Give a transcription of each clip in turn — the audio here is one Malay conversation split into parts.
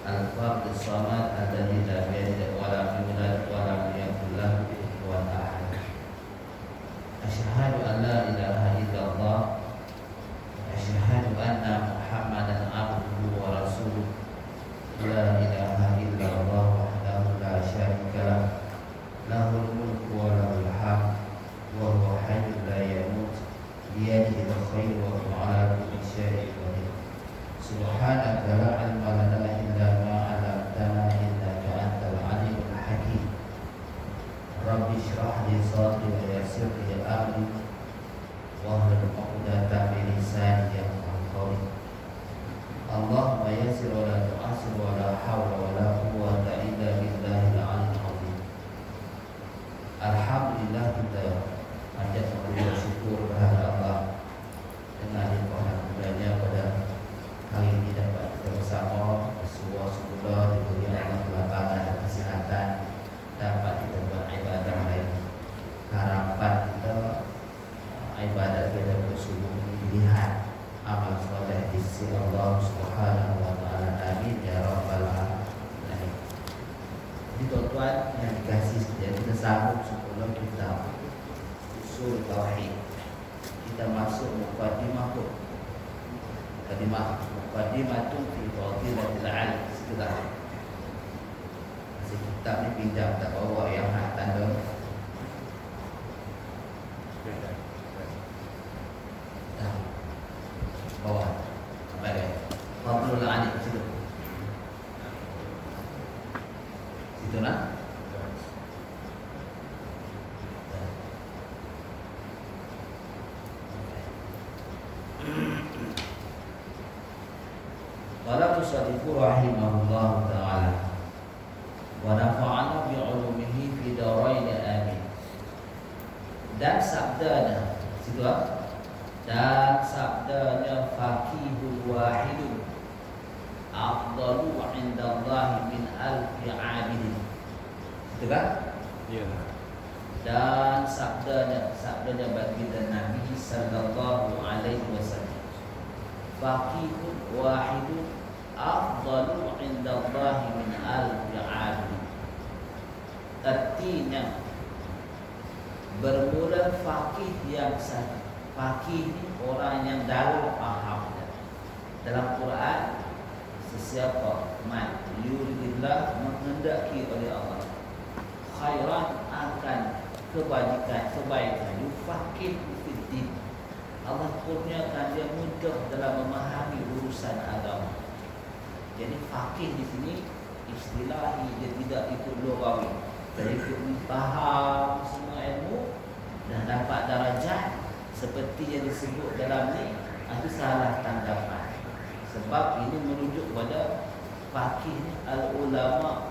الفرد الصمد الذي لم يلد ولم يولد ولم يكن له كفوا أحد. أشهد أن لا إله إلا الله أشهد أن محمدا عبده ورسوله لا إله إلا الله وحده لا شريك له له الملك وله الحمد وهو حي لا يموت بيده الخير وهو على كل شيء قدير. سبحانك لا علم لنا إلا ما علمتنا إنك أنت العليم الحكيم. رب اشرح لي صدري ويسر لي أمري واحلل عقدة من لساني يفقهوا قولي. اللهم يسر ولا تعسر ولا حول ولا قوة إلا بالله العلي العظيم. Alhamdulillah, kita panjat bersyukur kepada Allah dengan limpahan karunia pada hari ini dapat kita bersama bersuara semula diberi Allah kelapangan dan kesihatan dapat kita buat ibadah lain. Harapan kita ibadah kita bersungguh dilihat amal soleh di sisi Allah Subhanahu wa taala. Amin ya rabbal alamin. Jadi tuan-tuan yang dikasih sekalian, kita sambung sebelum kita usul tauhid. Kita masuk mukadimah tu fi fadilatil alim. Sekedar masih kitab ni pinjam tak bawa yang hak tanda. Dah bawa sampai ke fadlul alim situ. Situ nak. Qala musannifu rahimahullah ta'ala wa nafa'ana bi'ulumihi fi darain amin. Dan sabdanya situ dan sabdanya faqihul wahidun afdalu 'indallahi min alfi 'abidin. Itu kan? Ya. Dan sabdanya baginda Nabi sallallahu alaihi wasallam, faqihun wahidun afdalu 'indallahi min alfi 'abidin. Artinya bermula faqih yang satu. Faqih ni orang yang dalam fahamnya. Dalam Quran, sesiapa man yuridillah, menghendaki oleh Allah khairan, akan kebaikan, yufaqih fiddin, Allah kurniakan dia mudah dalam memahami urusan agama. Jadi faqih di sini istilahi, dia tidak ikut lughawi. Dia ikut faham semua ilmu dan dapat darajat seperti yang disebut dalam ni. Itu salah tanggapan. Sebab ini merujuk pada faqih ni al-ulama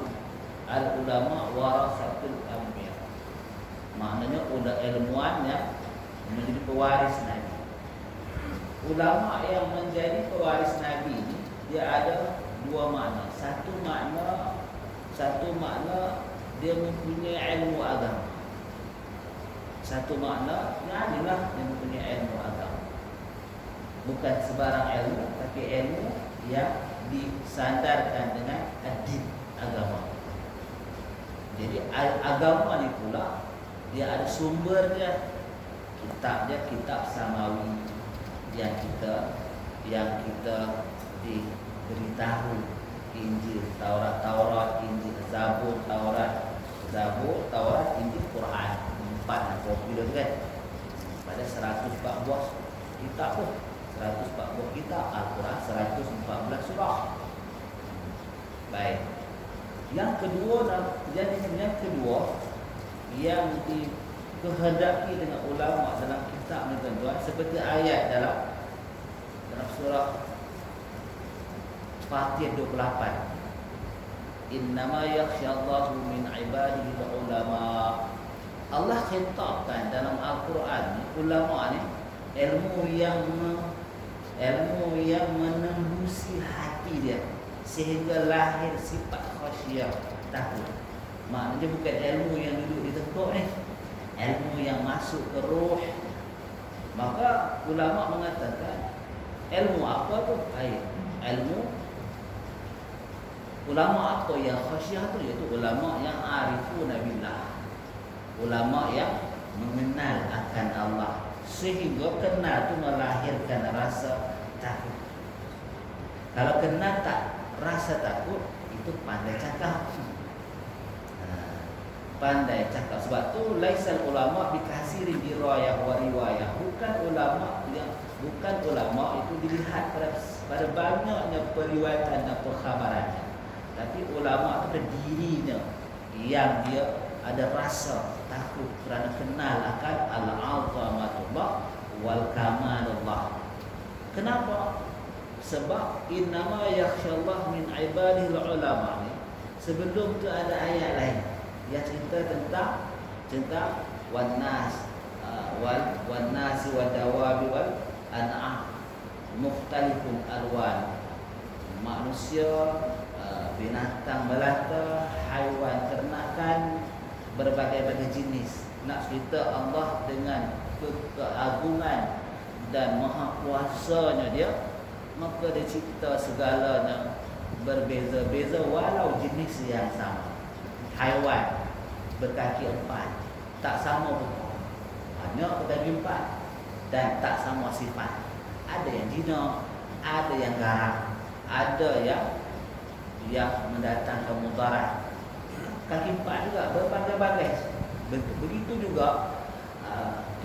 warasatul anbiya. Maknanya ilmuwan yang menjadi pewaris Nabi. Ulama yang menjadi pewaris Nabi ini dia ada dua makna. Satu makna dia mempunyai ilmu agama. Satu makna inilah yang mempunyai ilmu agama. Bukan sebarang ilmu, tapi ilmu yang disandarkan dengan adib agama. Jadi agama ni pula dia ada sumbernya. Kitab samawi yang kita diberitahu, Injil, Taurat, Injil, Zabur, Taurat, Injil, Quran. 4 kopi tu kan. Pada 114 kitab tu, 140 kitab Al-Quran, 114 surah. Baik. Yang kedua yang dikehendaki dengan ulama dalam kitab ni tuan-tuan, seperti ayat dalam surah Fatih 28. Innama yakhshallahu min ibadihi ulama. Allah khitabkan dalam Al-Quran ni, ulama ni ilmu yang menembusi hati dia sehingga lahir sifat khasyah, takut. Maknanya bukan ilmu yang duduk di tengkuk ni, ilmu yang masuk ke roh. Maka ulama mengatakan ilmu apa tu? Ilmu Ulama apa yang khasyah tu? Iaitu ulama yang arifuna billah, ulama yang mengenal akan Allah, sehingga kenal tu melahirkan rasa takut. Kalau kenal tak rasa takut, itu pandai cakap. Pandai cakap. Sebab tu laisal ulama bikasiri dirayah wa riwayah. Bukan ulama itu dilihat pada banyaknya periwayatan dan perkhabarannya. Tapi ulama itu pada dirinya yang dia ada rasa takut kerana kenal akan al-azamatullah wal kamalullah. Kenapa? Sebab innama yakhsyallah min ibadihi ulama ni. Sebelum tu ada ayat lain yang cerita tentang wan nas wan nasi wad dawabi wal an'am mukhtalifun alwan. Manusia, binatang melata, haiwan ternakan, berbagai-bagai jenis. Nak cerita Allah dengan keagungan dan maha kuasanya dia, maka dia cipta segalanya berbeza-beza walau jenis yang sama. Haiwan berkaki 4 tak sama pun, hanya berkaki 4 dan tak sama sifat. Ada yang jinak, ada yang garang, ada yang mendatangkan mudarat. Kaki 4 juga berbagai-bagai bentuk. Begitu juga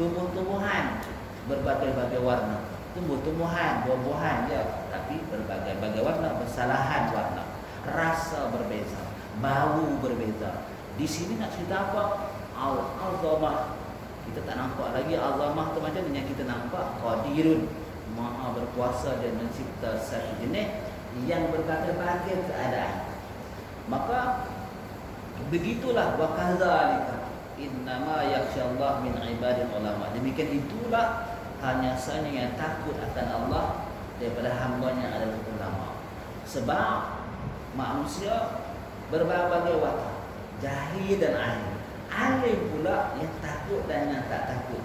tumbuh-tumbuhan berbagai-bagai warna. Tumbuh-tumbuhan, buah-buahan dia, tapi berbagai-bagai warna, bersalahan warna. Rasa berbeza, bau berbeza. Di sini nak cerita apa? Al-azamah. Kita tak nampak lagi azamah tu macam yang kita nampak qadirun, maha berkuasa dan mencipta satu jenis yang berbagai-bagai keadaan. Maka begitulah wa kadzalika innama yakhsyallah min ibadil ulama. Demikian itulah hanya saja yang takut akan Allah daripada hamba-Nya adalah ulama. Sebab manusia berbagai watak, jahil dan alim. Alim pula yang takut dan yang tak takut.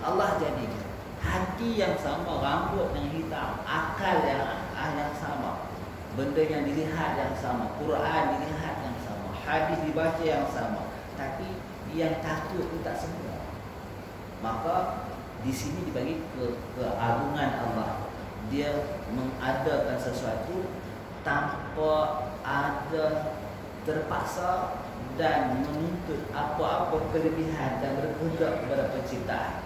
Allah jadikan hati yang sama, rambut yang hitam, akal yang sama, benda yang dilihat yang sama, Quran dilihat yang sama, hadis dibaca yang sama, tapi yang takut itu tak semua. Maka di sini dibagi keagungan Allah. Dia mengadakan sesuatu tanpa ada terpaksa dan menuntut apa-apa kelebihan dan berkehendak kepada penciptaan.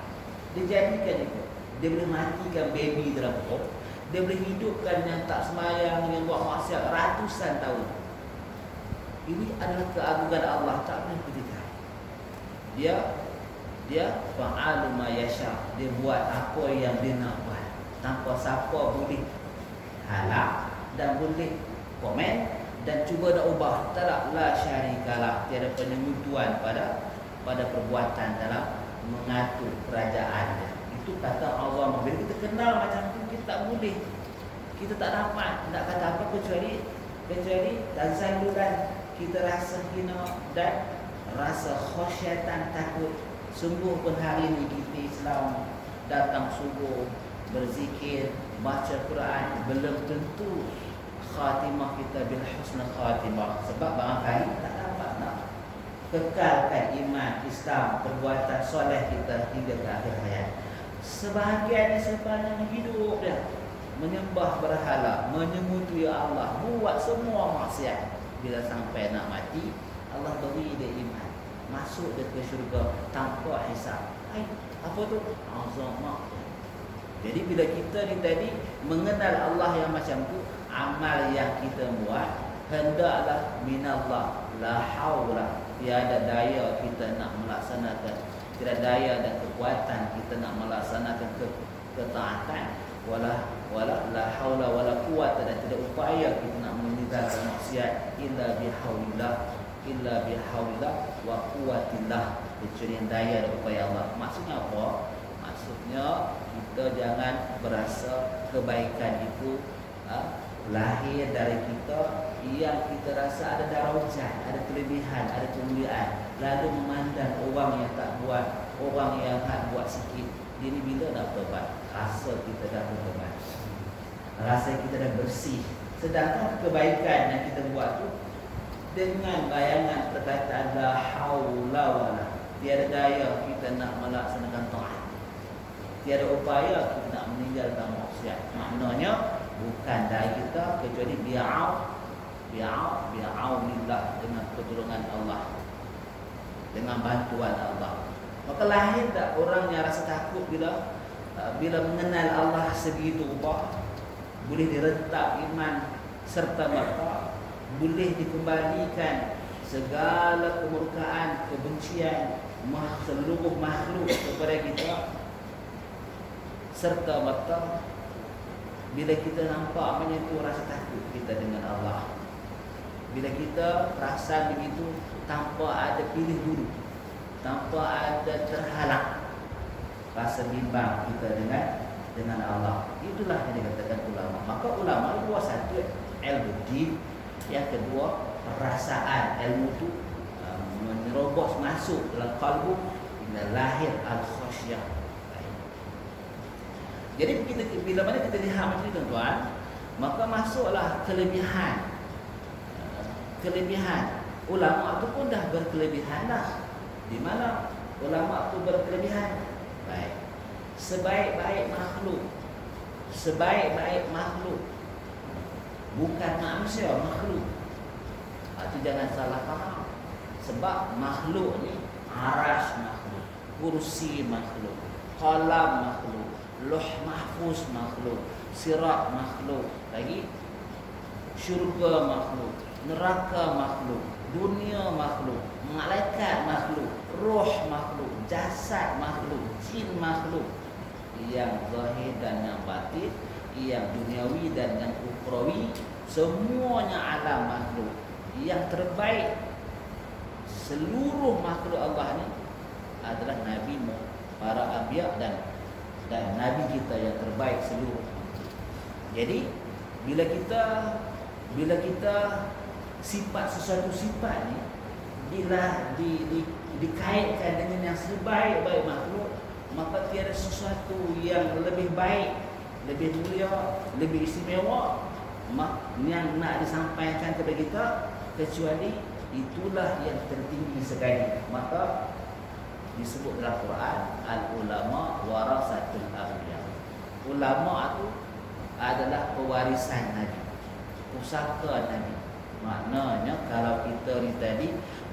Dia jadikan itu. Dia boleh matikan baby dalam perut. Dia boleh hidupkan yang tak semayang, yang buat maksiat ratusan tahun. Ini adalah keagungan Allah, tak boleh pertikaian. Dia fa'alu ma yasha. Dia buat apa yang dia nak buat, tanpa siapa boleh halak dan boleh komen dan cuba nak ubah. Tak, la syarikalah, tiada penyemutuan pada perbuatan dalam mengatur kerajaan dia. Itu kata Allah. Bila kita kenal macam tu, kita tak boleh, kita tak dapat nak kata apa kecuali tazalulan. Kita rasa hina dan rasa khasyatan, takut. Sungguh pun hari ini kita Islam datang subuh, berzikir, baca Quran, belum tentu khatimah kita bil husnul khatimah. Sebab barangkali tak dapat nak kekalkan iman Islam, perbuatan soleh kita hingga ke akhir hayat. Sebahagiannya sepanjang hidup dia menyembah berhala, menyemutui Allah, buat semua maksiat. Bila sampai nak mati, Allah beri dia iman, masuk dia ke syurga tanpa hisab. Apa tu? Azamah. Jadi bila kita ni tadi mengenal Allah yang macam tu, amal yang kita buat hendaklah minallah, la haula, tiada daya kita nak melaksanakan, tiada daya dan kekuatan kita nak melaksanakan ketaatan, wala la haula wala quwwata, dan tidak upaya kita nak meninggalkan maksiat illa bihaulillah wa quwwatillah, kecuali daya dan upaya Allah. Maksudnya apa? Maksudnya kita jangan berasa kebaikan itu lahir dari kita yang kita rasa ada darajat, ada kelebihan, ada kemuliaan, lalu memandang orang yang tak buat, orang yang tak buat sikit. Ini bila nak bertobat? Rasa kita dah bertobat, rasa kita dah bersih, Sedangkan kebaikan yang kita buat tu dengan bayangan perkataan la haula wala, tiada daya kita nak melaksanakan taat, tiada upaya kita nak meninggalkan maksiat. Maknanya bukan dari kita kecuali bi'aunillah, dengan pertolongan Allah, dengan bantuan Allah. Maka lahir tak orang yang rasa takut bila mengenal Allah segitu rupa, boleh direntak iman serta merta, boleh dikembalikan segala kemurkaan, kebencian seluruh makhluk kepada kita serta merta. Bila kita nampak menyentuh rasa takut kita dengan Allah, bila kita rasa begitu tanpa ada pilih dulu, tanpa ada terhalang rasa bimbang kita dengan Allah, itulah yang dikatakan ulama. Maka ulama dua, satu ilmu din, yang kedua perasaan. Ilmu itu menerobos masuk dalam kalbu, bila lahir al-khasyah. Jadi bila mana kita lihat macam ni tuan-tuan, maka masuklah kelebihan. Ulama tu pun dah berkelebihan dah. Di mana ulama tu berkelebihan? Baik. Sebaik-baik makhluk, bukan manusia, makhluk. Itu jangan salah faham. Sebab makhluk ni arash makhluk, kursi makhluk, qalam makhluk, Loh mahfuz makhluk, sirat makhluk, lagi syurga makhluk, neraka makhluk, dunia makhluk, malaikat makhluk, roh makhluk, jasad makhluk, jin makhluk, yang zahir dan yang batin, yang duniawi dan yang ukhrawi, semuanya alam makhluk. Yang terbaik seluruh makhluk Allah ni adalah Nabi, para anbiya dan Nabi kita yang terbaik seluruh. Jadi bila kita sifat sesuatu sifat ni dikaitkan dengan yang sebaik-baik makhluk, maka tiada sesuatu yang lebih baik, lebih mulia, lebih istimewa yang nak disampaikan kepada kita kecuali itulah yang tertinggi sekali. Maka disebut dalam Quran, al-ulama warasatul anbiya. Ulama itu adalah pewarisan Nabi, pusaka Nabi. Maknanya kalau kita ni tadi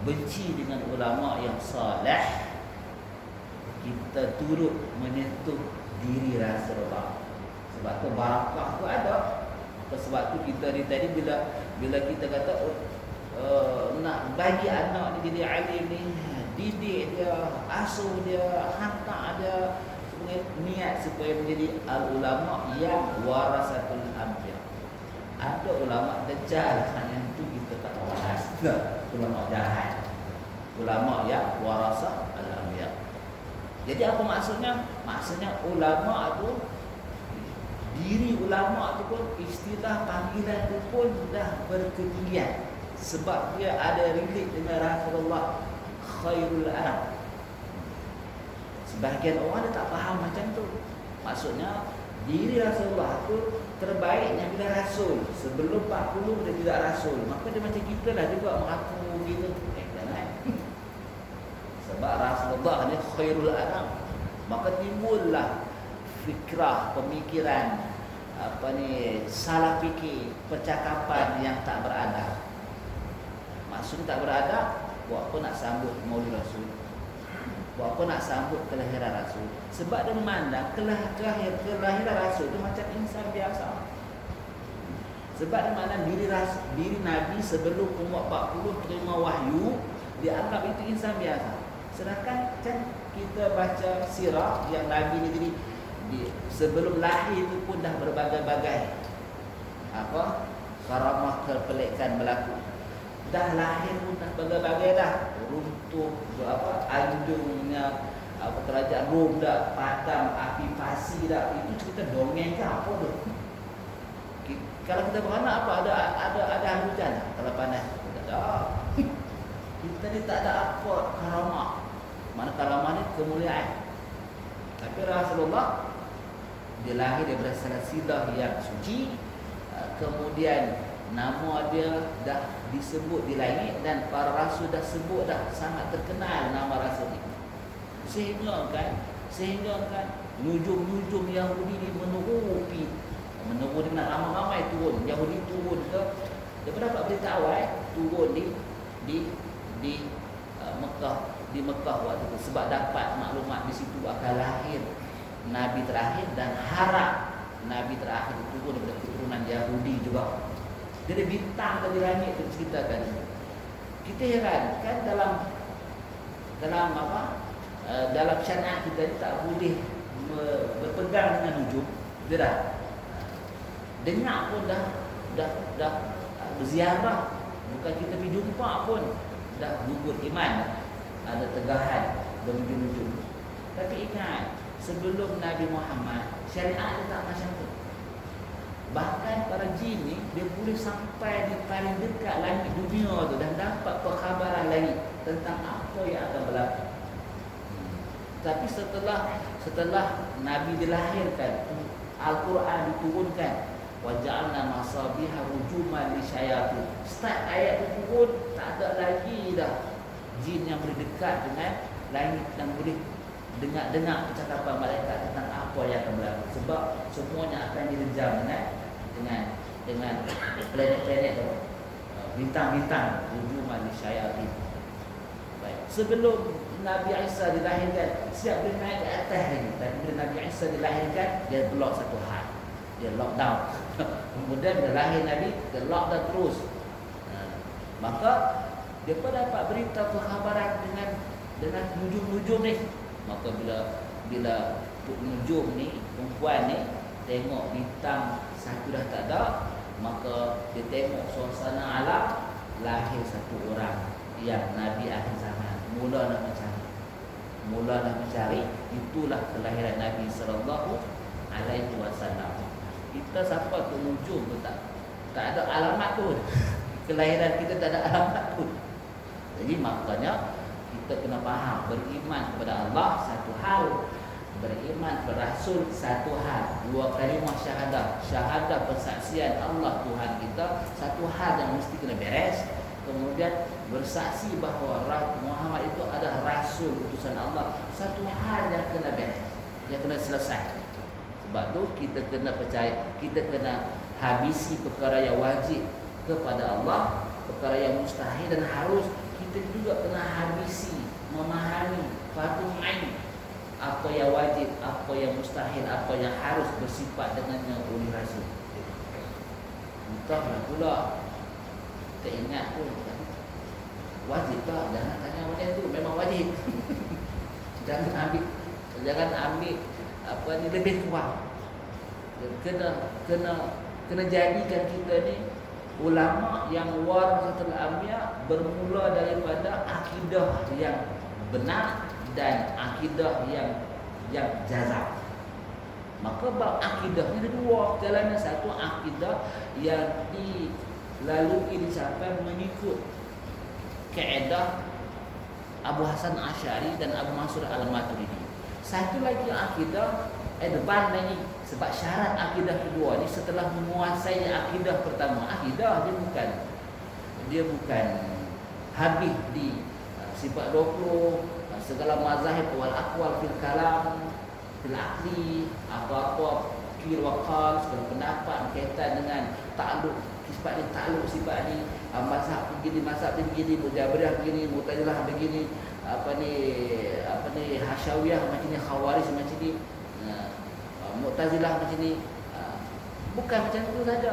benci dengan ulama yang saleh, kita turut menyentuh diri Rasulullah. Sebab tu barakah tu ada. Sebab tu kita ni tadi bila kita kata nak bagi anak ni jadi alim ni, didik dia, asuh dia, hantar dia, niat supaya menjadi al-ulama yang warasatul anbiya. Ada ulama dajjal, yang tu kita tak bahas. Ulama jahat, ulama yang warasah al-anbiya. Jadi apa maksudnya? Maksudnya ulama tu, diri ulama tu pun, istilah panggilan tu pun dah berketinggian. Sebab dia ada relate dengan Rasulullah khairul anam. Sebahagian orang dia tak faham macam tu. Maksudnya diri Rasulullah tu terbaiknya bila Rasul. Sebelum 40 dia tidak Rasul. Maka dia macam kita lah juga mengaku gitu. Jangan. Sebab Rasulullah ni khairul anam. Maka timbullah fikrah, pemikiran, salah fikir, percakapan yang tak beradab. Maksudnya tak beradab, buat apa nak sambut Maulid Rasul, buat apa nak sambut kelahiran Rasul. Sebab dia memandang kelahiran Rasul itu macam insan biasa. Sebab dia memandang diri Nabi sebelum umur 40 terima wahyu, dia anggap itu insan biasa. Sedangkan kan kita baca sirah yang Nabi ni jadi sebelum lahir itu pun dah berbagai-bagai karamah, kepelikan berlaku. Dah lahir pun dah berbagai-bagai dah. Runtuh anjungnya, kerajaan Rom dah padam, api pasi dah. Itu cerita dongeng ke apa tu? Kalau kita beranak apa ada hujan kalau panas? Tak ada. Kita ni tak ada apa karamah. Mana karamah ni kemuliaan. Tapi Rasulullah dia lahir daripada silsilah yang suci, kemudian nama dia dah disebut di langit dan para rasul dah sebut dah, sangat terkenal nama rasul ini. Sehingga kan nujum-nujum Yahudi ni menurun dengan ramai-ramai turun. Yahudi turun ke, dia dapat berita awal turun di Mekah waktu itu, sebab dapat maklumat di situ akan lahir Nabi terakhir dan harap Nabi terakhir itu turun daripada keturunan Yahudi juga. Jadi bintang dari langit itu ceritakan. Kita heran kan dalam syariat kita ni tak boleh berpegang dengan nujum. Dia dah dengar pun dah berziarah, bukan kita pergi jumpa pun dah gugur iman, ada tegahan bernujum-nujum. Tapi ingat, sebelum Nabi Muhammad syariat dia tak macam tu. Bahkan para jin ni dia boleh sampai di paling dekat langit dunia tu dan dapat perkhabaran lagi tentang apa yang akan berlaku. Tapi setelah Nabi dilahirkan, Al-Quran diturunkan, waja'alna masabiha rujuman lisyayatin. Start ayat tu turun, tak ada lagi dah jin yang boleh dekat dengan langit dan boleh dengar percakapan malaikat tentang apa yang akan berlaku. Sebab semuanya akan direjam dengan planet-planet tu, bintang-bintang, rujuman lisyayatin. Baik. Sebelum Nabi Isa dilahirkan, siap dia naik ke atas lagi. Tapi bila Nabi Isa dilahirkan, dia block satu hal, dia lockdown. Kemudian bila lahir Nabi, dia lockdown terus. Maka dia pun dapat berita perkhabaran dengan nujum-nujum ni. Maka bila nujum ni, perempuan ni tengok bintang satu dah tak ada, maka dia tengok suasana alam, lahir satu orang yang Nabi akhir zaman. Mula nak mencari, itulah kelahiran Nabi sallallahu alaihi wasallam. Kita siapa tu nujum tu tak ada alamat tu. Kelahiran kita tak ada alamat tu. Jadi makanya kita kena faham, beriman kepada Allah satu hal, beriman kepada Rasul satu hal. Dua kalimah syahadah persaksian Allah Tuhan kita, satu hal yang mesti kena beres. Kemudian bersaksi bahawa Muhammad itu adalah Rasul utusan Allah, satu hal yang kena beres, yang kena selesai. Sebab tu kita kena percaya, kita kena habisi perkara yang wajib kepada Allah, perkara yang mustahil dan harus kita juga kena habisi, memahami fardu ain, apa yang wajib, apa yang mustahil, apa yang harus bersifat dengannya oleh Rasul. Entahlah pula kita ingat pun wajib tak? Jangan tanya macam tu, memang wajib. Jangan ambil apa ni lebih kurang. Kena jadikan kita ni ulama yang warasatul anbiya, bermula daripada akidah yang benar dan akidah yang jazam. Maka bab akidah ni ada dua jalannya. Satu, akidah yang dilalui dicapai mengikut kaedah Abu Hasan Asy'ari dan Abu Mansur Al-Maturidi. Satu lagi akidah advance lagi, sebab syarat akidah kedua ni setelah menguasai akidah pertama, akidah dia bukan habis di sifat 20, segala mazahib wal aqwal fil kalam fil aqli, apa-apa kir wa qal, segala pendapat berkaitan dengan takluk sifat ni, takluk sifat ni, mazhab begini, Mujabariyah begini, Mu'tazilah begini, apa ni Hasyawiyah macam ni, Khawarij macam ni, Mu'tazilah macam ni. Bukan macam itu saja.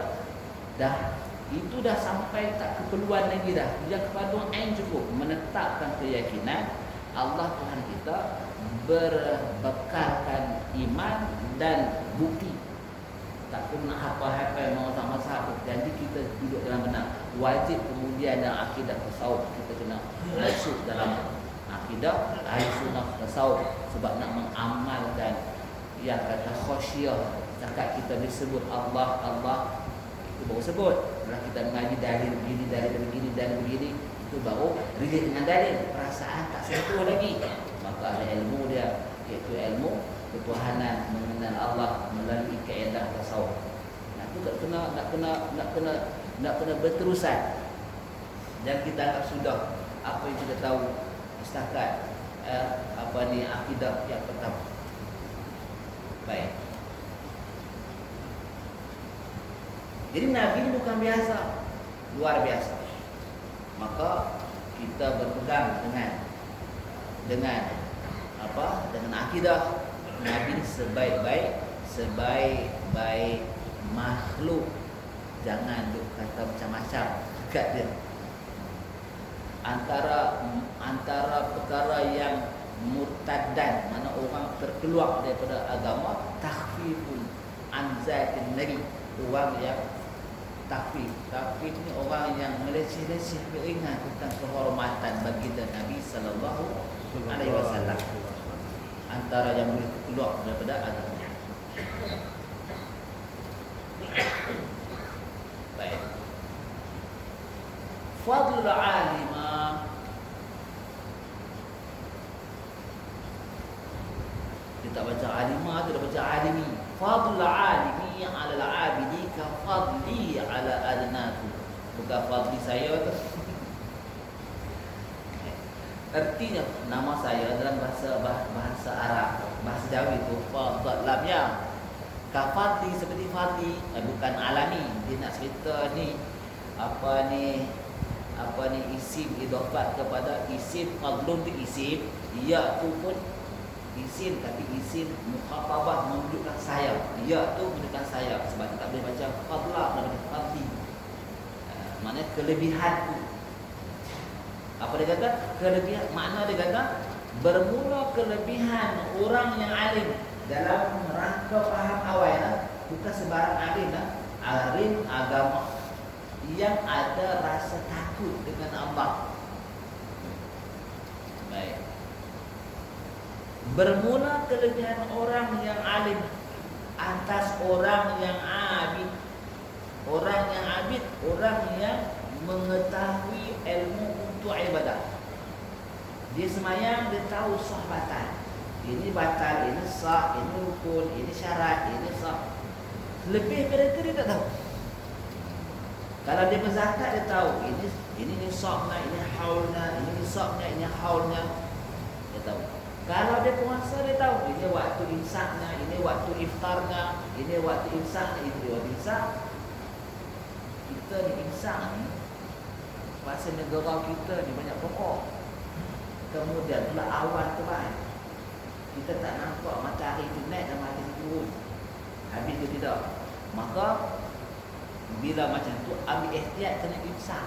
Itu dah sampai tak keperluan lagi dah. Yang kepada ain cukup menetapkan keyakinan Allah Tuhan kita, berbekalkan iman dan bukti. Tak perlu nak hafal-hafal mazhab. Jadi kita duduk dalam benar. Wajib kemudian dalam akidah tasawuf kita kena masuk dalam akidah Ahlussunnah tasawuf, sebab nak mengamalkan yang kata khasyiyah. Cakap kita disebut Allah itu baru sebut. Kalau kita mengaji dalil begini, itu baru relate dengan dalil. Perasaan tak sentuh lagi. Maka ada ilmu dia, iaitu ilmu ketuhanan, mengenal Allah melalui kaedah tasawuf. Nah, tu tak kena nak kena berterusan. Dan kita anggap sudah apa yang kita tahu setakat akidah yang pertama. Baik. Jadi Nabi ini bukan biasa, luar biasa. Maka kita berpegang dengan akidah Nabi sebaik-baik makhluk. Jangan duk kata macam-macam dekat dia. Antara perkara yang murtadan, mana orang terkeluar daripada agama, takhfifun an zatin nabi, orang yang takhfif ni orang yang meleceh-leceh beringat tentang kehormatan baginda Nabi sallallahu alaihi wasallam, antara yang boleh keluar daripada agama. Baik. Fadlul alima, kita baca alimah, kita baca alimi. Fadlul alimi ala al-abidi ka fadli ala adnatu. Bukan fadli saya tu. Artinya nama saya dalam bahasa Arab, bahasa Jawa itu fadl lamnya ka fadli, seperti fadli, bukan alami. Dia nak cerita ni apa ni isim idafat kepada isim. Fadlun tu isim, ya tu pun isim, tapi isim mukhatabah menunjukkan saya. Ya tu menunjukkan saya, sebab kita tak boleh baca fadla dan fadli. Maknanya kelebihan tu. Apa dia kata? Kelebihan, makna dia kata bermula kelebihan orang yang alim dalam rangka faham awal, bukan sebarang alim, alim agama yang ada rasa takut dengan Allah. Baik. Bermula kelebihan orang yang alim atas orang yang abid. Orang yang abid, orang yang mengetahui ilmu untuk ibadah. Dia semayang, dia tahu sah batal. Ini batal, ini sah, ini rukun, ini syarat, ini sah. Lebih daripada itu dia tak tahu. Kalau dia berzakat, dia tahu ini nisabnya, ini haulnya, ini nisabnya, ini haulnya. Dia tahu. Kalau dia puasa, dia tahu ini waktu imsaknya, ini waktu iftarnya, ini waktu imsaknya, ini waktu imsak. Kita ni imsak ni, bahasa negara kita ni banyak pokok. Kemudian pula awan terang. Kita tak nampak matahari tu naik dan matahari turun. Habis ke tidak? Maka bila macam tu, ambil ihtiyat kena imsak.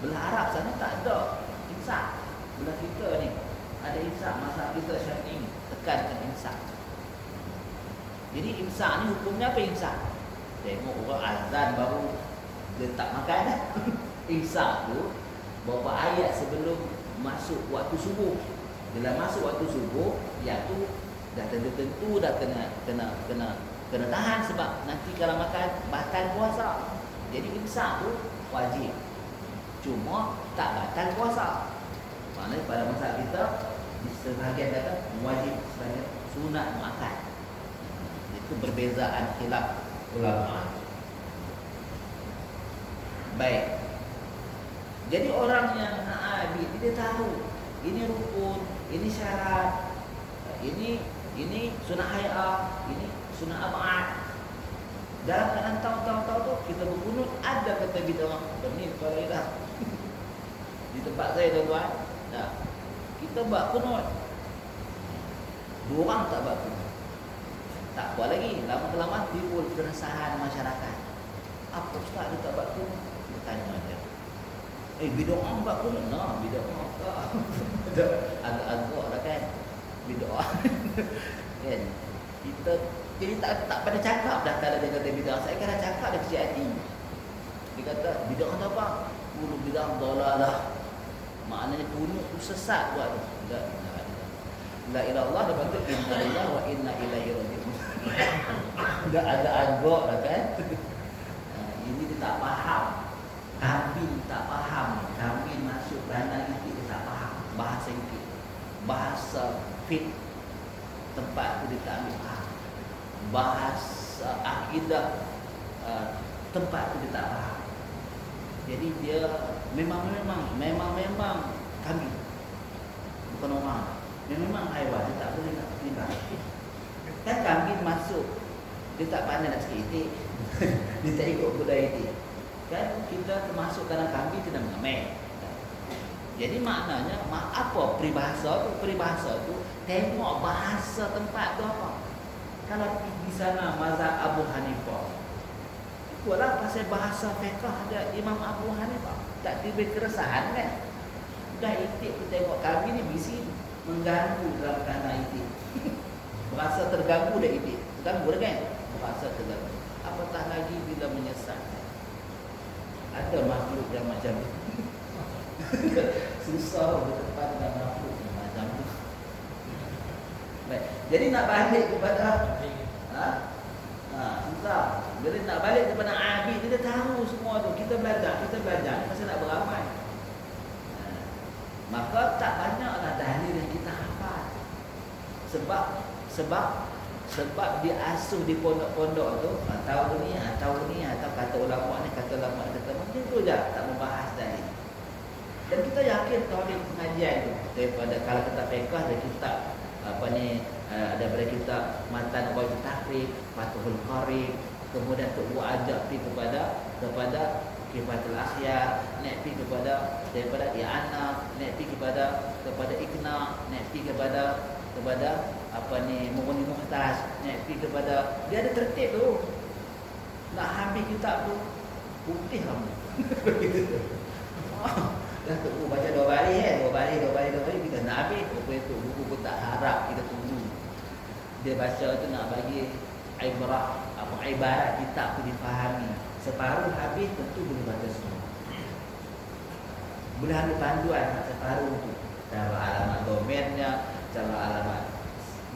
Belah Arab sana tak ada imsak. Belah kita ni ada imsak. Masa kita Syafi'i tekankan imsak. Jadi imsak ni hukumnya apa imsak? Tengok orang azan baru dia tak makan dah. Imsak tu beberapa ayat sebelum masuk waktu subuh. Bila masuk waktu subuh, yang tu dah tentu dah kena tahan, sebab nanti kalau makan batal puasa. Jadi imsak tu wajib, cuma tak batal puasa. Maknanya pada masa kita sebahagian kata wajib, sebahagian sunat makan. Itu perbezaan khilaf ulama. Baik. Jadi orang yang abid dia tahu ini rukun, ini syarat, ini sunat hayat, ini sunat abad. Dalam keadaan tahu-tahu tu kita berkunut, ada kata bid'ah. Ini faedah. Di tempat saya tuan-tuan, kita buat kunut. Dua orang tak buat kunut. Tak apa lagi, lama-lama timbul keresahan masyarakat. Apa ustaz dia tak buat kunut? Bertanya dia. Bid'ah buat kunut? Nah, bid'ah tak. Agak-agak dah kan. Bid'ah. Kan? Kita jadi tak pada cakap dah kalau dia kata bid'ah. Saya kena cakap dia kecil hati. Dia kata bid'ah tu apa? Bulu bid'ah dalalah. Maknanya kunut tu sesat buat tu. La ilallah dia kata inna lillahi wa inna ilaihi raji'un. Dah agak-agak dah kan. Ini dia tak faham. Kambing tak faham. Kambing masuk ranah itu dia tak faham. Bahasa itu, bahasa fit tempat tu dia tak ambil faham. Bahasa akidah tempat tu dia tak faham. Jadi dia memang kami bukan orang. Dia memang haiwan, dia tak boleh nak terlibat. Kan kambing masuk, dia tak pandai nak cakap itik. Dia tak ikut budaya itik. Kan kita termasuk kadang kambing kena mengamek. Jadi maknanya apa peribahasa tu? Peribahasa tu tengok bahasa tempat tu apa. Kalau di sana mazhab Abu Hanifah, itulah pasal bahasa fiqh ada Imam Abu Hanifah. Tak tiba keresahan kan? Dah itik tu tengok kambing ni bisi mengganggu dalam kandang itik. Merasa terganggu dah itik. Terganggu dah kan? Merasa terganggu. Apatah lagi bila menyesatkan. Ada makhluk yang macam ni. Susah berdepan dengan makhluk yang macam tu. Baik. Jadi nak balik kepada susah. Jadi nak balik kepada Abid, kita tahu semua tu. Kita belajar pasal nak beramal. Maka tak banyaklah dalil yang kita hafal. Sebab dia asuh di pondok-pondok tu, tahu ni atau kata ulama ni kata macam tu je, tak membahas dalil. Dan kita yakin tauhid pengajian tu daripada kalau kita fiqh ada kitab ada pada kitab Matan Wajib Takrib, Fathul Qarib, kemudian tu buat ajak pergi kepada Kifatul Akhyar, nak pergi daripada I'anah, nak pergi kepada Iqna, nak pergi kepada Mughni Muhtaj, nak pergi kepada, dia ada tertib tu. Nak habis kitab tu putih kamu. Dah tunggu baca 2 baris kita nak habis. Buku itu buku pun tak harap kita tunggu. Dia baca tu nak bagi ibarat kitab tu difahami. Separuh habis tentu boleh baca semua. Boleh ambil panduan separuh tu. Cara alamat domainnya, cara alamat.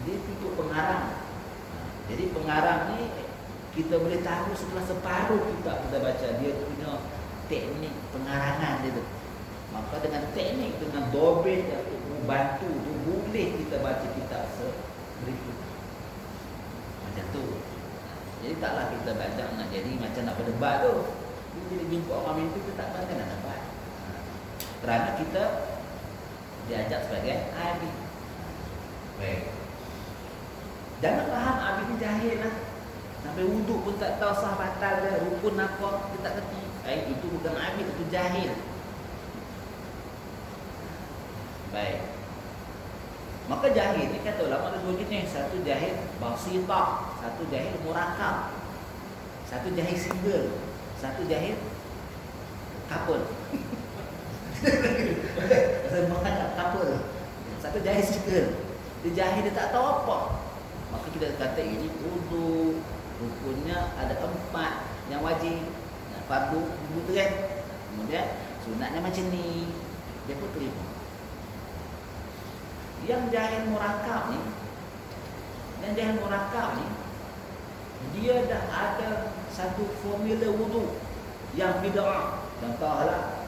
Dia ikut pengarang. Jadi pengarang ni kita boleh tahu setelah separuh kitab kita baca. Dia punya teknik pengarangan dia tu. Maka dengan teknik, dengan dobel yang membantu tu, boleh kita baca kitab berikut. Macam tu. Jadi taklah kita belajar nak jadi macam nak berdebat tu. Jadi jumpa orang itu kita tak pandai nak debat. Kerana kita diajak sebagai abid. Baik. Jangan faham abid ni jahil lah. Sampai wuduk pun tak tahu sah batal dia, rukun apa, kita tak kerti. Itu bukan abid, itu jahil. Baik. Maka jahil ni kata ulama ada 2 jenis. Satu jahil basitah, satu jahil murakab. Satu jahil single, satu jahil couple. Couple. Satu jahil single. Dia jahil, dia tak tahu apa. Maka kita kata ini wudu, rukunnya ada 4 yang wajib. Fardu wudu kan. Kemudian sunatnya macam ni. Dia pun terima. Yang jahil murakab ni, dia dah ada satu formula wudu yang bid'ah. Contohlah,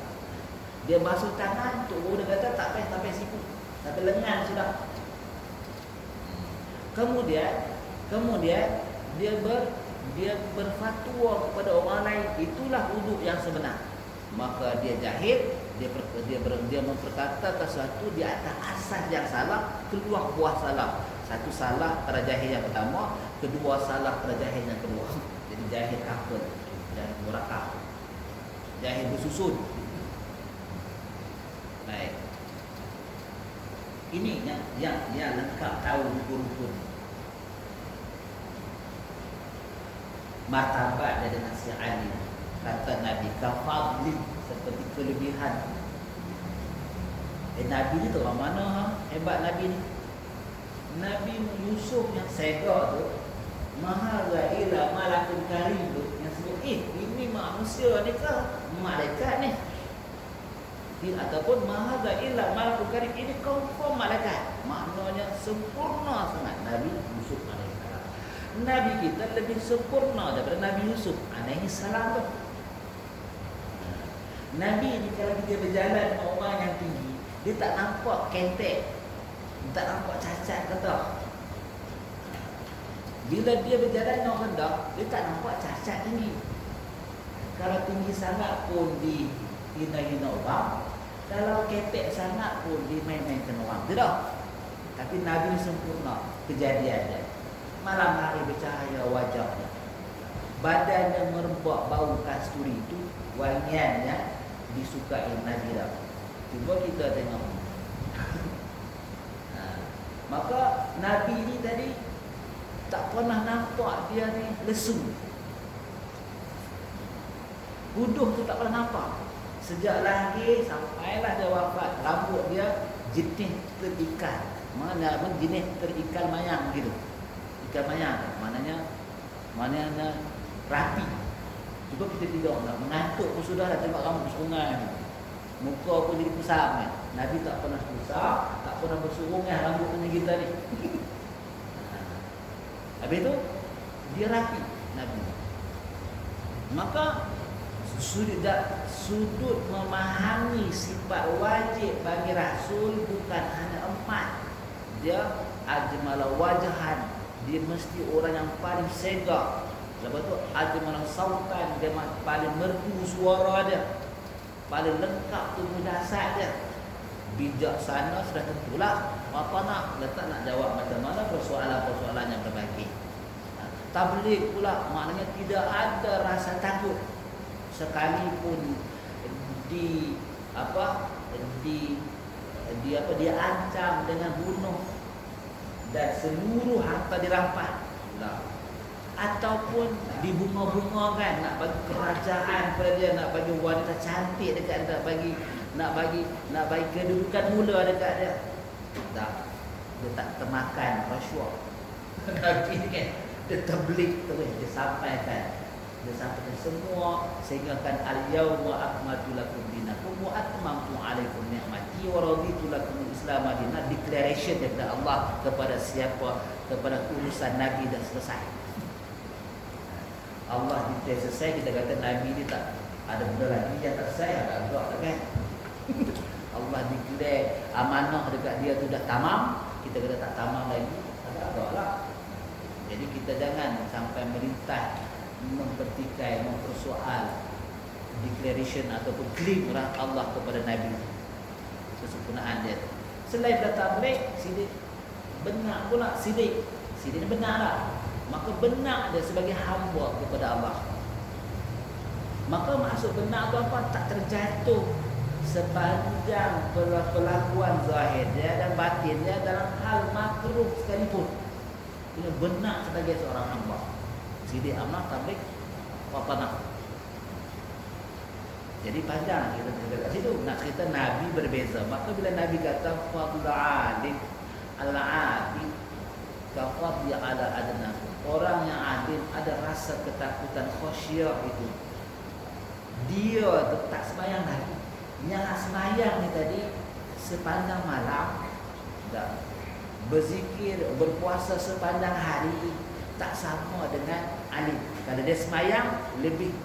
dia basuh tangan untuk wudu, dia kata tak payah sampai siku, sampai lengan sudah. Kemudian dia berfatwa kepada orang lain, itulah wudu yang sebenar. Maka dia jahil, dia memperkatakan sesuatu di atas asas yang salah, keluar buah salah. Satu salah pada jahil yang pertama, kedua salah pada jahil yang kedua. Jadi jahil kafir, jahil murakab, jahil bersusun. Baik. Ini yang lengkap tahu rukun-rukun. Martabat dari nasihat Ali, kata Nabi kafadli, seperti kelebihan. Nabi ni tu orang mana hebat Nabi ni? Nabi Yusuf yang sega tu, Maha ila malakul karim tu, yang sebut ini manusia ni ke malaikat ni? Ataupun Maha ila malakul karim, ini confirm malaikat. Maknanya sempurna sangat Nabi Yusuf alaihissalam. Nabi kita lebih sempurna daripada Nabi Yusuf alaihissalam tu. Nabi ni kalau dia berjalan dengan orang yang tinggi, dia tak nampak kentek, tak nampak cacat kata. Bila dia berjalan yang rendah, dia tak nampak cacat tinggi. Kalau tinggi sangat pun dihina-hina orang, kalau kepek sangat pun dimain-mainkan orang. Tidak. Tapi Nabi ni sempurna kejadiannya. Malam hari bercahaya wajahnya, badannya merebak bau kasturi itu, wangiannya disukai Nabi dah. Cuba kita tengok. Maka Nabi ni tadi tak pernah nampak dia ni lesu. Buduh tu tak pernah nampak. Sejak lahir sampailah dia wafat, rambut dia jenis terikat. Mana jenis terikat mayang gitu. Ikan mayang maknanya rapi. Cuba kita tidur nak mengantuk pun sudah dah tengok rambut sungai. Muka pun jadi kusam kan. Nabi tak pernah kusam, tak pernah bersurung kan rambut macam kita ni. Habis tu dia rapi Nabi. Maka sudut memahami sifat wajib bagi Rasul bukan hanya 4. Dia ajmala wajahan, dia mesti orang yang paling segak. Lepas tu ajmala sautan, dia paling merdu suara dia, paling lengkap tubuh dasar dia. Bijaksana sudah tentulah. Apa nak letak nak jawab macam mana persoalan-persoalan yang berbagi. Tabligh pula maknanya tidak ada rasa takut. Sekalipun dia ancam dengan bunuh dan seluruh harta dirampas. Ataupun dibunga-bungakan nak bagi kerajaan pada dia, nak bagi wanita cantik dekat dia, nak bagi kedudukan mula dekat dia. Tak, dia tak termakan rasuah. Nabi kan dia tabligh terus, dia sampaikan semua sehingga kan al-yauma akmaltu lakum dinakum wa atmamtu alaikum ni'mati wa raditu lakum al-islam dinan. Declaration daripada Allah kepada siapa, kepada urusan Nabi dah selesai. Allah declare selesai, kita kata Nabi ni tak ada benda lagi yang tak selesai, agak tak kan. Allah declare amanah dekat dia tu dah tamam, kita kata tak tamam lagi, agak lah. Jadi kita jangan sampai merintah mempertikai, mempersoal declaration ataupun claim Allah kepada Nabi, kesempurnaan dia. Selain daripada tabligh, sidik benar pula, sidik ni benar lah. Maka benar dia sebagai hamba kepada Allah. Maka maksud benar tu apa? Tak terjatuh sepanjang perlakuan zahir dia dan batin dia dalam hal makruh sekalipun. Ini benar sebagai seorang hamba. Sidik amanah, tabligh, apa nak? Jadi panjang kita cerita kat situ. Nak cerita Nabi berbeza. Maka bila Nabi kata fadlu alim al-adil kafadli ala adna, orang yang adil ada rasa ketakutan khasyah itu, dia tak sembahyang lagi. Yang sembahyang ni tadi sepanjang malam, dah berzikir, berpuasa sepanjang hari, tak sama dengan alim. Kalau dia sembahyang lebih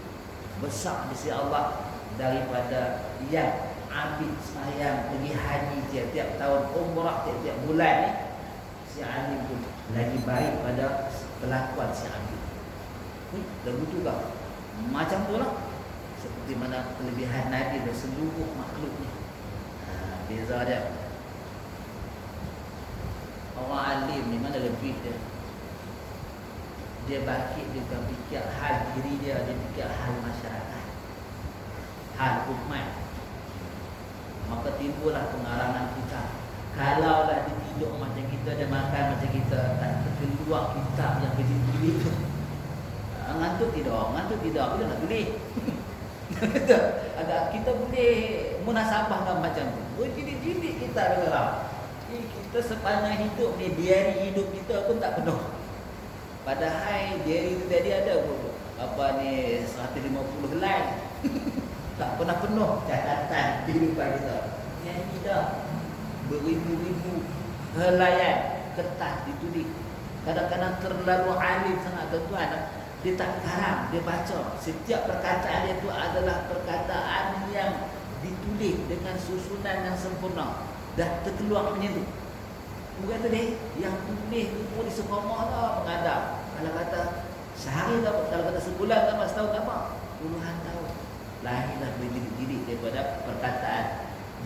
besar di sisi Allah daripada yang ambil sembahyang, pergi haji tiap-tiap tahun, umrah tiap-tiap bulan ni. Si alim tu lagi baik pada kelakuan si alim. Lagu tu kan macam tu lah, seperti mana kelebihan Nabi dan seluruh makhluk ni. Beza dia. Orang alim ni mana lebih dia. Dia bangkit, dia bukan fikir hal diri dia, dia fikir hal masyarakat, hal umat. Maka timbullah pengalaman kita. Kalaulah dia tidur macam kita, dia makan macam kita, tak keluar kitab yang kecil-kecil itu. Ngantuk tidak, kita nak tulis. Agak kita boleh munasabahkan macam tu. Berjilid-jilid kita dalam. Kita sepanjang hidup ni, diari hidup kita pun tak penuh. Padahal diari itu tadi ada apa ni 150 helai. Tak pernah penuh catatan kehidupan kita. Yang ini dah beribu-ribu helaian kertas ditulis. Kadang-kadang terlalu alim sangat tuan-tuan, dia tak karam, dia baca. Setiap perkataan dia tu adalah perkataan yang ditulis dengan susunan yang sempurna. Dah terkeluar macam tu. Bukan tu deh, yang tulis tu pun disekomah lah mengadap. Kalau kata sehari dapat, kalau kata sebulan dapat, setahun dapat, puluhan tahun. Lahirlah berjidik-jidik daripada perkataan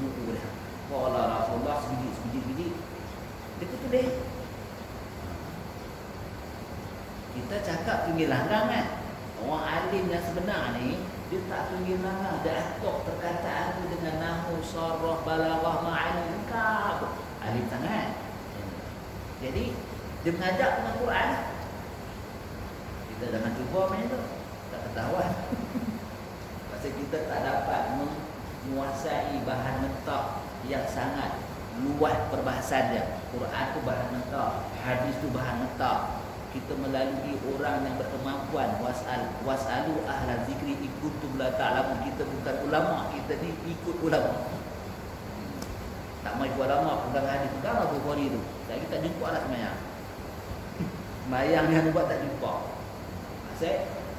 buku dia. Qala Rasulullah sebiji. Dia tulis. Kita cakap tinggi langgang kan. Orang alim yang sebenar ni, dia tak tinggi langgang. Dia atok perkataan tu dengan nahwu, sarah, balaghah, ma'ani, lengkap. Alim sangat. Jadi, dia mengajak dengan Quran. Kita jangan cuba macam tu. Tak ketahuan. Pasal kita tak dapat menguasai bahan mentah yang sangat luas perbahasan dia. Quran tu bahan mentah, hadis tu bahan mentah. Kita melalui orang yang berkemampuan. Was'alu ahla zikri in kuntum la ta'lamun. Kita bukan ulama, kita ni ikut ulama. Tak mau ikut ulama, pegang hadis, pegang Abu Bukhari tu. Jadi kita jumpa lah semayang. Semayang yang buat tak jumpa. Pasal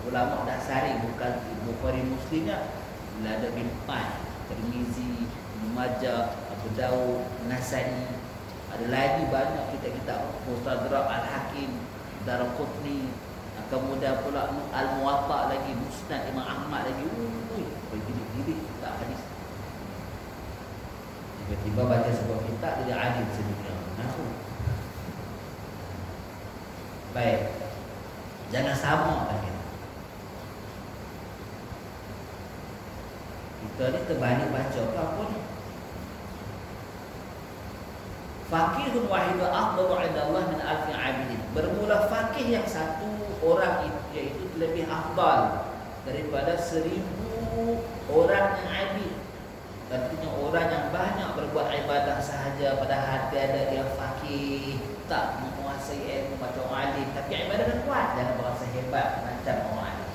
ulama dah saring, bukan Bukhari Muslimnya. Ada bin Pan, Tirmizi, Ibnu Majah, Abu Daud, Nasai. Ada lagi banyak kitab-kitab Mustadrak Al-Hakim, Daraqutni, kemudian pula Al-Muwatta lagi, Musnad Imam Ahmad lagi. Gini-gini tak hadis. Tiba-tiba baca sebuah kitab dia adil sedunia. Nahu. Baik. Jangan sama lagi. Kita ni terbalik baca ke apa ni? Faqihun wahid afdalu 'inda Allah min alfi 'abidin. Bermula faqih yang satu orang itu, iaitu lebih afdal daripada 1000 orang yang abid. Artinya orang yang banyak berbuat ibadah sahaja padahal tiada dia faqih, tak menguasai ilmu macam orang alim, tapi ibadah dia kuat, jangan berasa hebat macam orang alim.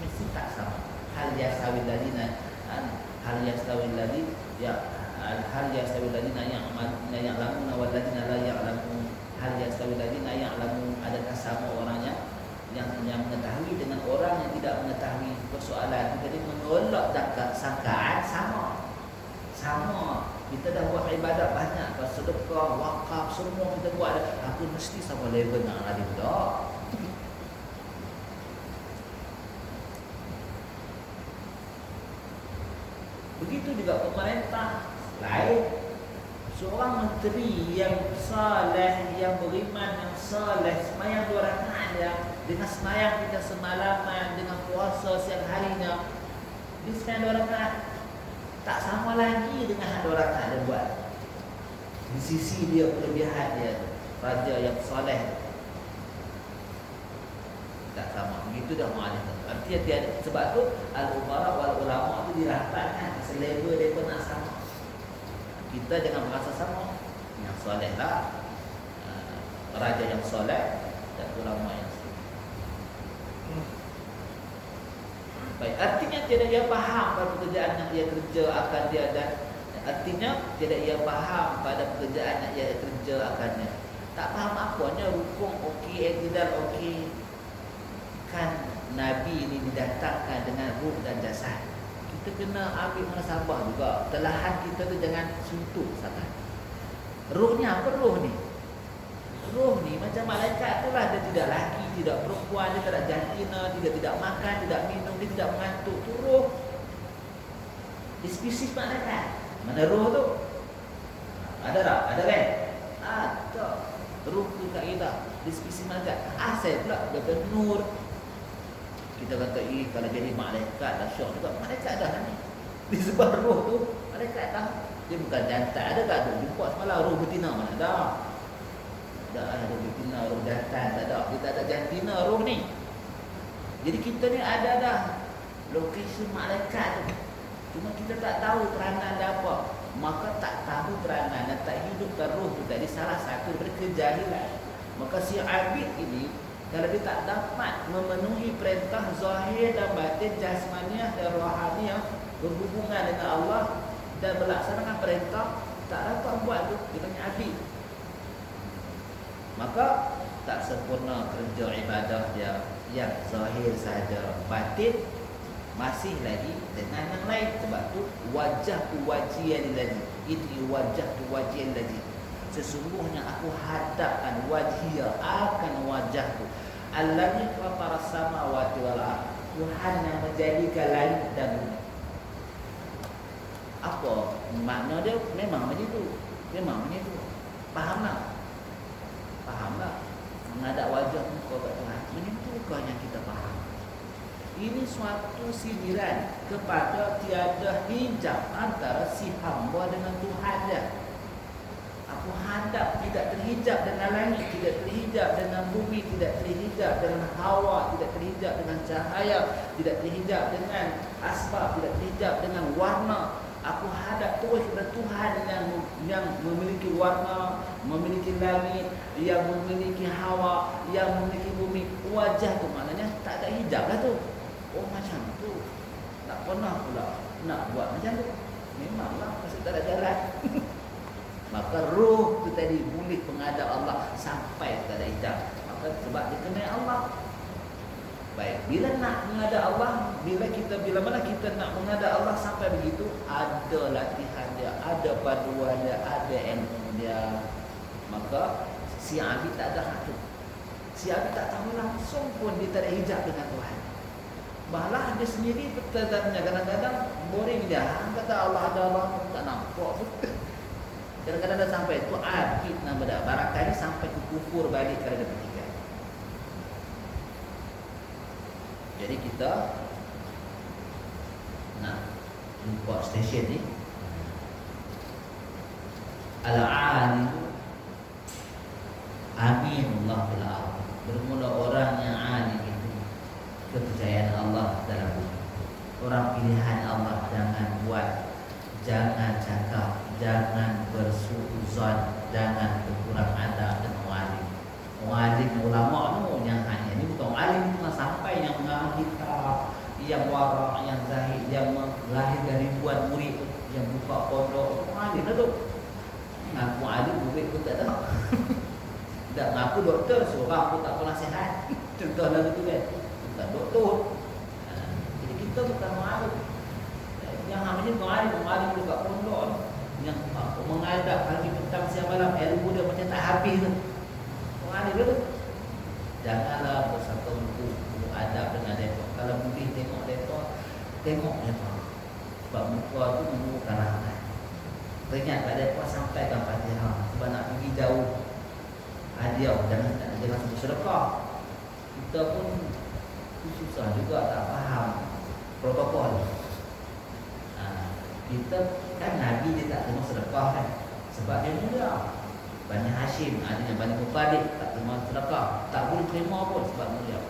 Mesti tak sama. Hal yastawi ladina hal yastawi ladina hal yastawi ladina ya'lamuna wal ladina la ya'lamun. Hal yastawi ladina ya'lamun, adakah sama orangnya yang mengetahui dengan orang yang tidak mengetahui? Persoalan kita ni menolak sangkaan sama. Kita dah buat ibadat banyak, sedekah, wakaf, semua kita buat. Aku mesti sama level dengan alim dah. Begitu juga pemerintah lain. Seorang menteri yang saleh, yang beriman, yang saleh, semayang 2 rakaat dia, dengan semayang kita semalaman, dengan puasa siang harinya, dia semayang 2 rakaat. Tak sama lagi dengan 2 rakaat dia buat. Di sisi dia kelebihan dia, raja yang saleh, tak sama. Begitu dah mu'alif. Artinya tiada. Sebab tu al-umara wal ulama tu dirapatkan selevel mereka nak sama. Kita jangan merasa sama. Yang soleh lah, raja yang soleh dan ulama yang soleh. Baik, artinya tidak ia faham pada pekerjaan yang ia kerja akan dia, dan artinya tidak ia faham pada pekerjaan yang ia kerja akannya. Tak faham apanya, rukun okey, i'tidal okey. Kan Nabi ini didatangkan dengan ruh dan jasad. Kita kena ambil muhasabah juga. Telahan kita tu jangan suntuk sangat. Ruhnya apa ruh ni? Ruh ni macam malaikat tu lah. Dia tidak laki, tidak perempuan, dia tidak jantina, dia tidak makan, tidak minum, dia tidak mengantuk. Tu ruh. Dia spesies malaikat. Mana ruh tu? Ada tak? Ada kan? Ada. Ruh tu kat kita. Dia spesies malaikat. Asal pula dia nur. Kita kata, kalau jadi malaikat dah syok juga. Malaikat dah ni. Disebab roh tu, malaikat dah. Dia bukan jantan. Ada tak tu? Jumpa semalam roh betina mana? Dah. Tak ada roh betina, roh jantan. Tak ada. Dia tak ada jantina roh ni. Jadi kita ni ada dah lokasi malaikat tu. Cuma kita tak tahu peranan dia apa. Maka tak tahu peranan dan tak hidupkan roh tu tadi salah satu daripada kejahilan. Maka si abid ini, kalau dia tak dapat memenuhi perintah zahir dan batin, jasmaniah dan rohaniah, berhubungan dengan Allah dan melaksanakan perintah, tak dapat buat tu, dia tanya abid. Maka tak sempurna kerja ibadah dia yang zahir sahaja. Batin masih lagi dengan yang lain. Sebab tu wajah tu wajian lagi. Itu wajah tu wajian lagi. Sesungguhnya aku hadapkan wajhia akan wajahku. Allazi fatara samawati wal ardh, Tuhan yang menjadikan langit dan bumi. Apa makna dia? Memang begitu. Memang begitu. Faham tak? Faham tak? Menghadap wajah muka kat Tuhan. Begitukah yang kita faham? Ini suatu sindiran kepada tiada hijab antara si hamba dengan Tuhan dia. Aku hadap tidak terhijab dengan langit, tidak terhijab dengan bumi, tidak terhijab dengan hawa, tidak terhijab dengan cahaya, tidak terhijab dengan asbab, tidak terhijab dengan warna. Aku hadap terus kepada Tuhan yang memiliki warna, memiliki langit, yang memiliki hawa, yang memiliki bumi. Wajah tu maknanya tak ada hijab lah tu. Oh macam tu. Tak pernah pula nak buat macam tu. Memanglah masih tak ada jalan. Maka roh tu tadi boleh menghadap Allah sampai tak ada hijab. Maka sebab dia kenal Allah. Baik, bila nak menghadap Allah, bila mana kita nak menghadap Allah sampai begitu, ada latihan dia, ada paduan dia, ada ilmu dia. Maka si Abi tak ada hak tu. Si Abi tak tahu langsung pun dia tak ada hijab dengan Tuhan. Malah dia sendiri petadanya kadang-kadang boring dia. Kata Allah ada Allah tak nampak pun. Kadang-kadang dah sampai tu akid nama dah. Barangkali sampai ke kufur balik kerana bertiga. Jadi kita nak import stesen ni Al-Alim Aminullah fil ardh. Bermula orang yang alim itu kepercayaan Allah dalam bumi. Orang pilihan Allah, jangan buat, jangan cakap, jangan bersuuzon, jangan berkurang adab dengan alim. Alim ulama tu yang hanya ni bukan alim tu sampai yang mengarang kitab, yang wara, yang zahid, yang melahirkan ribuan murid, yang buka pondok. Alim lah tu. Ngaku alim murid pun tak tahu. Tak ngaku doktor, seorang pun tak pernah sihat. Contoh lagu tu kan. Bukan doktor. Jadi kita bukan alim. Yang namanya mengalim juga pondok, yang mengadap pagi petang siang malam, ilmu dia macam tak habis tu. Mengalim tu. Janganlah bersatu buku adab dengan mereka. Kalau mungkin tengok mereka, tengok mereka. Sebab muka tu menunjukkan rahmat. Teringat kat mereka sampaikan Fatihah. Sebab nak pergi jauh, hadiah, jangan sebut sedekah. Kita pun susah juga, tak faham protokol. Kita kan Nabi dia tak terima sedekah kan, sebab dia mulia. Bani Hashim, adanya Bani Muttalib tak terima sedekah, tak boleh terima pun sebab mulia.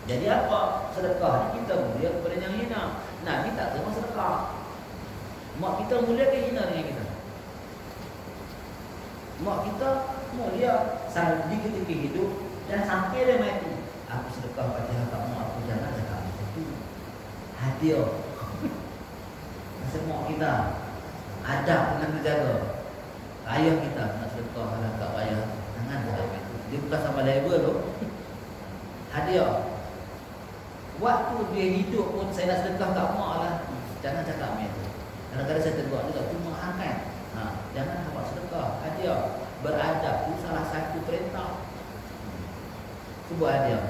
Jadi apa? Sedekah ni kita mulia kepada yang hina. Nabi tak terima sedekah. Mak kita mulia ke hina dengan kita? Mak kita mulia sampai ketika hidup dan sampai dia mati. Aku sedekah Fatihah tak mau, aku jangan cakap itu. Hadiah. Semua kita adab dengan terjaga. Ayah kita nak sedekah kalau tak payah, jangan cakap itu. Dia bukan sama level tu. Hadiah. Waktu dia hidup pun saya nak sedekah tak mau lah. Jangan cakap macam itu. Kadang-kadang saya tegur juga, cuma angkat. Jangan buat sedekah. Hadiah. Beradab itu salah satu perintah. Sebuah hadiah.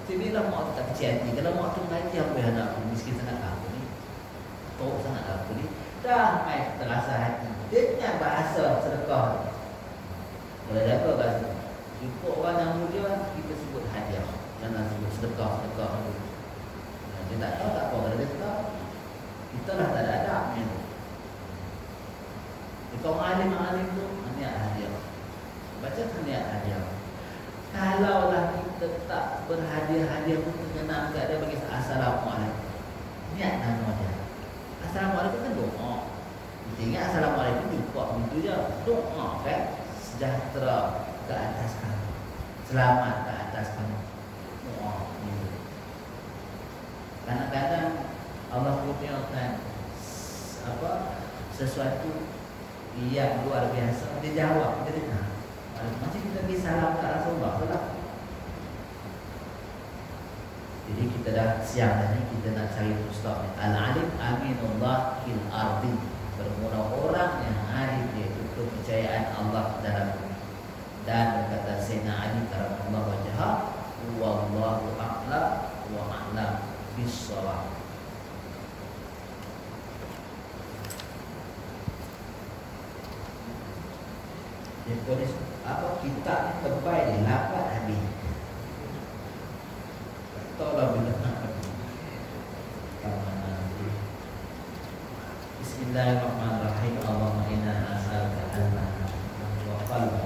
Bila mak tu tak kecil hati, kalau mak tu ngaji apa yang nak miskin sangat aku ni, teruk sangat aku ni, dah mai terasa hati. Dia punya bahasa sedekah. Boleh jaga bahasa. Jumpa orang yang mulia, kita sebut hadiah. Jangan sebut sedekah. Dia tak tahu tak apa kalau dia tahu. Kita dah tak ada adabnya tu. Kalau alim tu, niat hadiah. Baca niat hadiah. Kalaulah kita tak berhadiah-hadiah pun terkenal tak ada bagi assalamualaikum. Niat nama dia. Assalamualaikum kan doa. Kita ingat assalamualaikum juga begitu je. Doa kan, sejahtera ke atas kamu, selamat ke atas kamu. Doa gitu. Kadang-kadang Allah kurniakan sesuatu yang luar biasa, dia jawab, dia dengar. Macam kita pergi salam ke Rasulullah lah. Jadi kita dah siang tadi, kita nak cari ustaz ni. Al-alim aminullah fil ardi. Bermula orang yang alim, iaitu kepercayaan Allah dalam bumi. Dan berkata Sayyidina Ali karamallahu wajhah, wallahu a'lam wa a'lam bis-shawab. Dia tulis apa kitab ni tebal ni lapat habis. Tolong bila Bismillahirrahmanirrahim. Allahumma inna nas'aluka ilman wa qalban